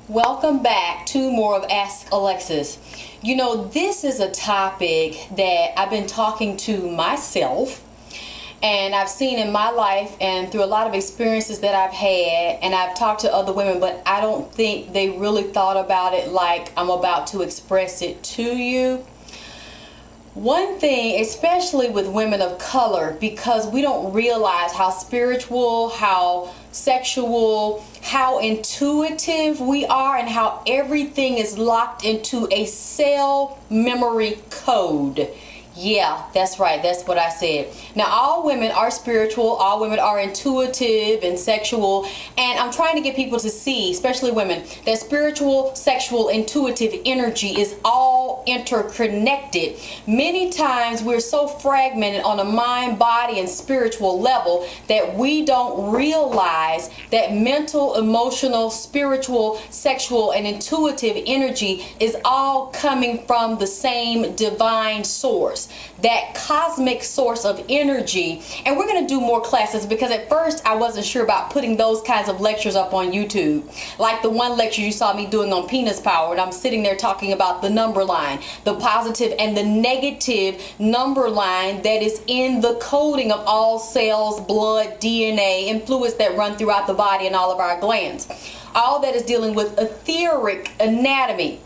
Welcome back to more of Ask Alexyss. You know, this is a topic that I've been talking to myself and I've seen in my life and through a lot of experiences that I've had, and I've talked to other women, but I don't think they really thought about it like I'm about to express it to you. One thing, especially with women of color, because we don't realize how spiritual, how sexual, how intuitive we are, and how everything is locked into a cell memory code. Yeah, that's right. That's what I said. Now, all women are spiritual. All women are intuitive and sexual. And I'm trying to get people to see, especially women, that spiritual, sexual, intuitive energy is all interconnected. Many times we're so fragmented on a mind, body, and spiritual level that we don't realize that mental, emotional, spiritual, sexual, and intuitive energy is all coming from the same divine source, that cosmic source of energy. And we're going to do more classes, because at first I wasn't sure about putting those kinds of lectures up on YouTube, like the one lecture you saw me doing on penis power, and I'm sitting there talking about the number line, the positive and the negative number line that is in the coding of all cells, blood, DNA, and fluids that run throughout the body and all of our glands. All that is dealing with etheric anatomy.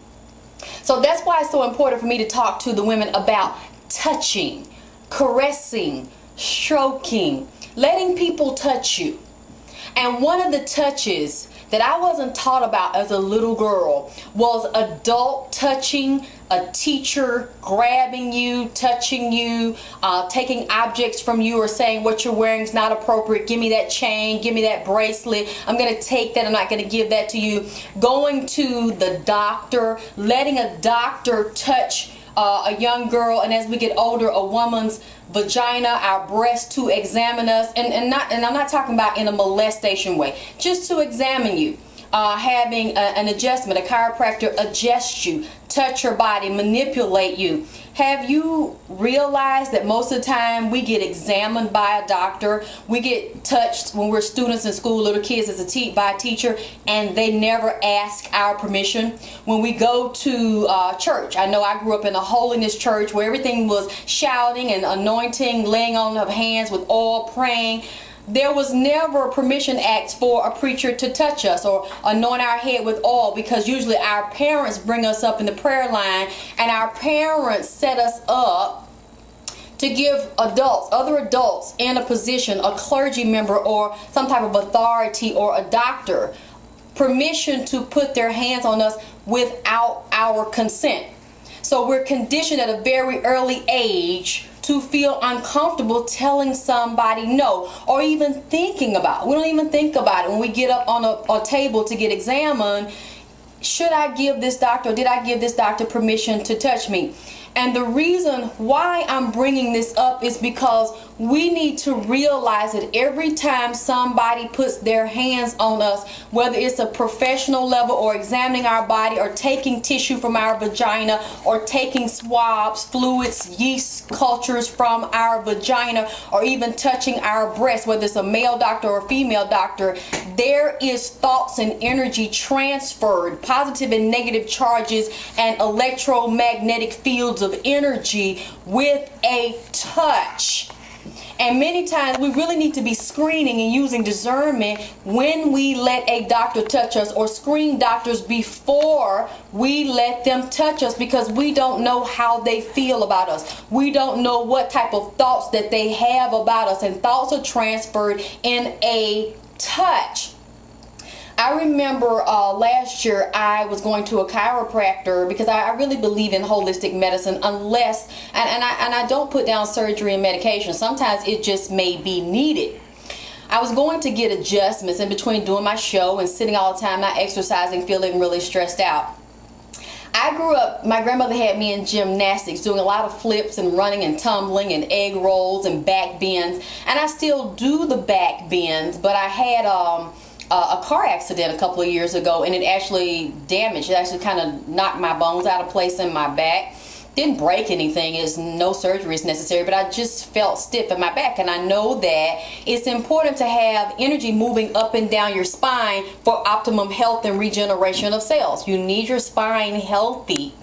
So that's why it's so important for me to talk to the women about touching, caressing, stroking, letting people touch you. And one of the touches that I wasn't taught about as a little girl was adult touching, a teacher grabbing you, touching you, taking objects from you, or saying what you're wearing is not appropriate. Give me that chain, give me that bracelet. I'm going to take that, I'm not going to give that to you. Going to the doctor, letting a doctor touch a young girl, and as we get older, a woman's vagina, our breast, to examine us, and I'm not talking about in a molestation way, just to examine you. Having an adjustment, a chiropractor adjust you, touch your body, manipulate you. Have you realized that most of the time we get examined by a doctor, we get touched when we're students in school, little kids, by a teacher, and they never ask our permission? When we go to church, I know I grew up in a holiness church where everything was shouting and anointing, laying on of hands with oil, praying. There was never permission asked for a preacher to touch us or anoint our head with oil, because usually our parents bring us up in the prayer line, and our parents set us up to give adults, other adults in a position, a clergy member or some type of authority or a doctor, permission to put their hands on us without our consent. So we're conditioned at a very early age to feel uncomfortable telling somebody no, or even thinking about it. We don't even think about it when we get up on a table to get examined. Should I give this doctor, or did I give this doctor permission to touch me? And the reason why I'm bringing this up is because we need to realize that every time somebody puts their hands on us, whether it's a professional level or examining our body or taking tissue from our vagina or taking swabs, fluids, yeast cultures from our vagina, or even touching our breast, whether it's a male doctor or a female doctor, there is thoughts and energy transferred, positive and negative charges and electromagnetic fields of energy with a touch. And many times we really need to be screening and using discernment when we let a doctor touch us, or screen doctors before we let them touch us, because we don't know how they feel about us. We don't know what type of thoughts that they have about us, and thoughts are transferred in a touch. I remember last year I was going to a chiropractor, because I really believe in holistic medicine, unless, and I don't put down surgery and medication. Sometimes it just may be needed. I was going to get adjustments in between doing my show and sitting all the time, not exercising, feeling really stressed out. I grew up, my grandmother had me in gymnastics, doing a lot of flips and running and tumbling and egg rolls and back bends. And I still do the back bends, but I had a car accident a couple of years ago, and it actually damaged, it actually kind of knocked my bones out of place in my back. didn't break anything. It's no surgery is necessary, but I just felt stiff in my back. And I know that it's important to have energy moving up and down your spine for optimum health and regeneration of cells. You need your spine healthy.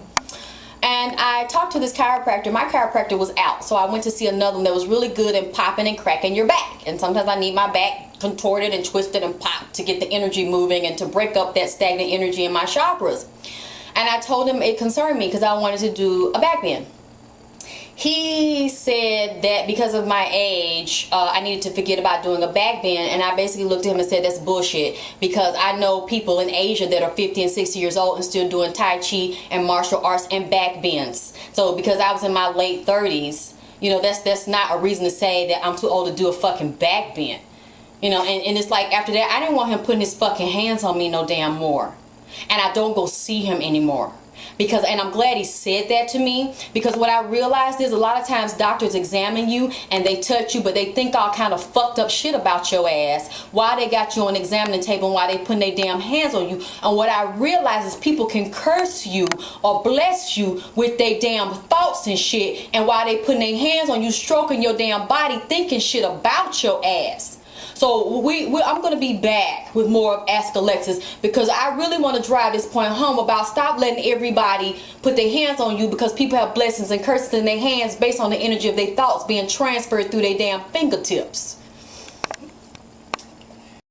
And I talked to this chiropractor. My chiropractor was out, so I went to see another one that was really good at popping and cracking your back. And sometimes I need my back contorted and twisted and popped to get the energy moving and to break up that stagnant energy in my chakras. And I told him it concerned me because I wanted to do a back bend. He said that because of my age, I needed to forget about doing a back bend. And I basically looked at him and said, that's bullshit. Because I know people in Asia that are 50 and 60 years old and still doing Tai Chi and martial arts and back bends. So because I was in my late 30s, you know, that's not a reason to say that I'm too old to do a fucking back bend. You know, and it's like after that, I didn't want him putting his fucking hands on me no damn more. And I don't go see him anymore. And I'm glad he said that to me, because what I realized is a lot of times doctors examine you and they touch you, but they think all kind of fucked up shit about your ass while they got you on the examining table and while they putting their damn hands on you. And what I realize is people can curse you or bless you with their damn thoughts and shit, and while they putting their hands on you, stroking your damn body, thinking shit about your ass. So I'm going to be back with more of Ask Alexyss, because I really want to drive this point home about stop letting everybody put their hands on you, because people have blessings and curses in their hands based on the energy of their thoughts being transferred through their damn fingertips.